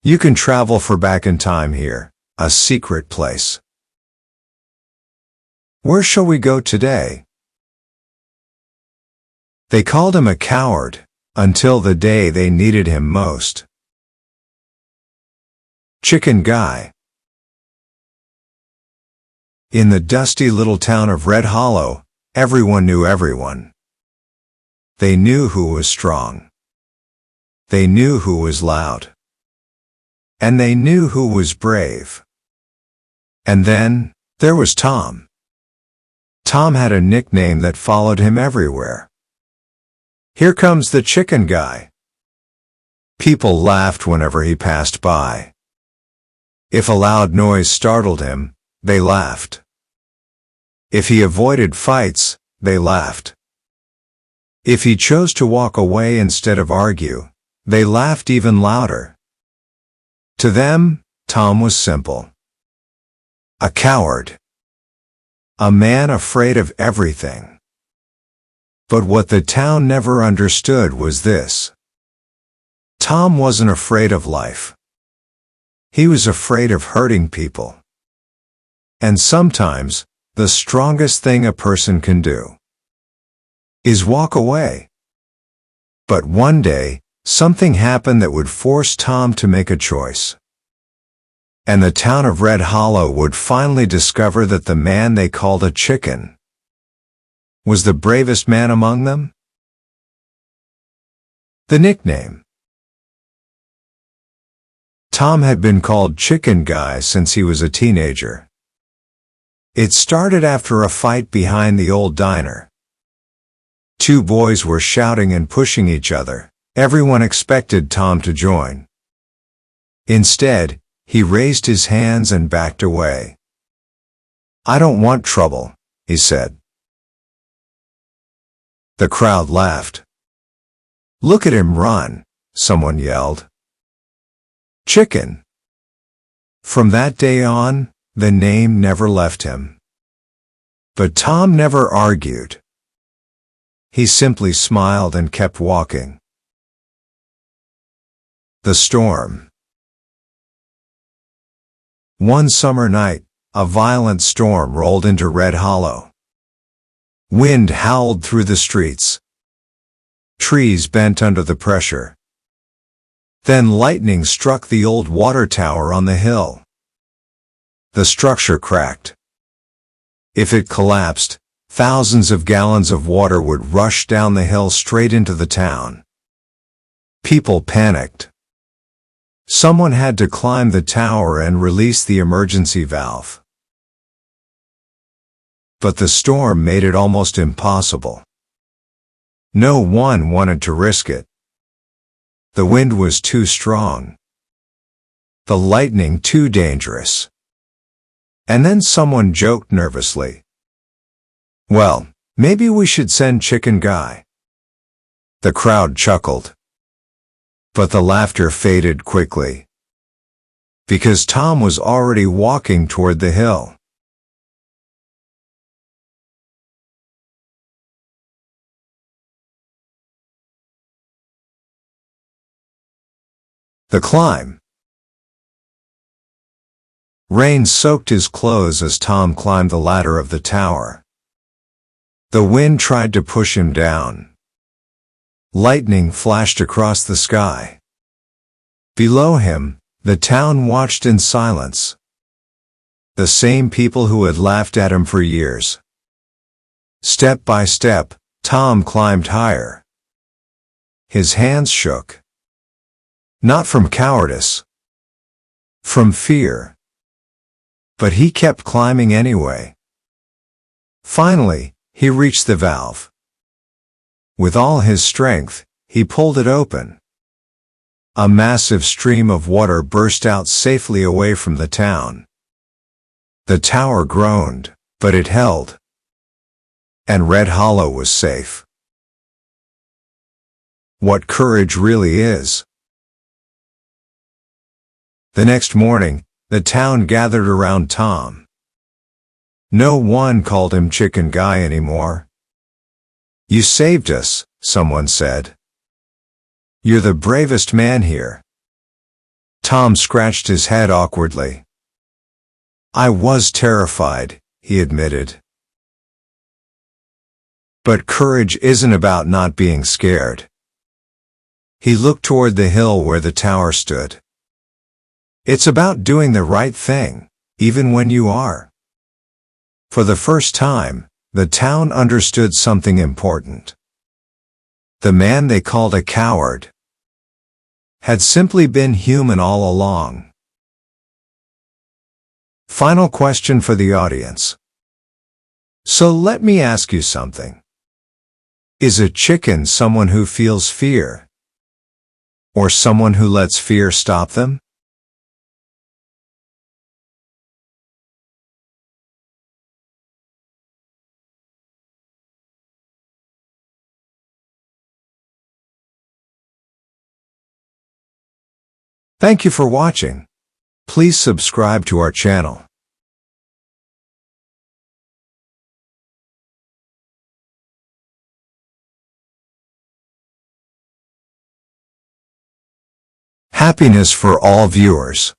You can travel for back in time here, a secret place. Where shall we go today? They called him a coward, until the day they needed him most. Chicken Guy. In the dusty little town of Red Hollow, everyone knew everyone. They knew who was strong. They knew who was loud. And they knew who was brave. And then, there was Tom. Tom had a nickname that followed him everywhere. Here comes the Chicken Guy. People laughed whenever he passed by. If a loud noise startled him, they laughed. If he avoided fights, they laughed. If he chose to walk away instead of argue, they laughed even louder. To them, Tom was simple. A coward. A man afraid of everything. But what the town never understood was this. Tom wasn't afraid of life. He was afraid of hurting people. And sometimes, the strongest thing a person can do is walk away. But one day, something happened that would force Tom to make a choice. And the town of Red Hollow would finally discover that the man they called a chicken was the bravest man among them. The nickname. Tom had been called Chicken Guy since he was a teenager. It started after a fight behind the old diner. Two boys were shouting and pushing each other. Everyone expected Tom to join. Instead, he raised his hands and backed away. "I don't want trouble," he said. The crowd laughed. "Look at him run," someone yelled. Chicken. From that day on, the name never left him. But Tom never argued. He simply smiled and kept walking. The storm. One summer night, a violent storm rolled into Red Hollow. Wind howled through the streets. Trees bent under the pressure. Then lightning struck the old water tower on the hill. The structure cracked. If it collapsed, thousands of gallons of water would rush down the hill straight into the town. People panicked. Someone had to climb the tower and release the emergency valve. But the storm made it almost impossible. No one wanted to risk it. The wind was too strong. The lightning too dangerous. And then someone joked nervously, "Well, maybe we should send Chicken Guy." The crowd chuckled. But the laughter faded quickly. Because Tom was already walking toward the hill. The climb. Rain soaked his clothes as Tom climbed the ladder of the tower. The wind tried to push him down. Lightning flashed across the sky. Below him, the town watched in silence. The same people who had laughed at him for years. Step by step, Tom climbed higher. His hands shook. Not from cowardice. From fear. But he kept climbing anyway. Finally, he reached the valve. With all his strength, he pulled it open. A massive stream of water burst out safely away from the town. The tower groaned, but it held. And Red Hollow was safe. What courage really is. The next morning, the town gathered around Tom. No one called him Chicken Guy anymore. "You saved us," someone said. "You're the bravest man here." Tom scratched his head awkwardly. I was terrified, he admitted. But courage isn't about not being scared. He looked toward the hill where the tower stood. It's about doing the right thing, even when you are. For the first time, the town understood something important. The man they called a coward had simply been human all along. Final question for the audience. So let me ask you something. Is a chicken someone who feels fear? Or someone who lets fear stop them? Thank you for watching. Please subscribe to our channel. Happiness for all viewers.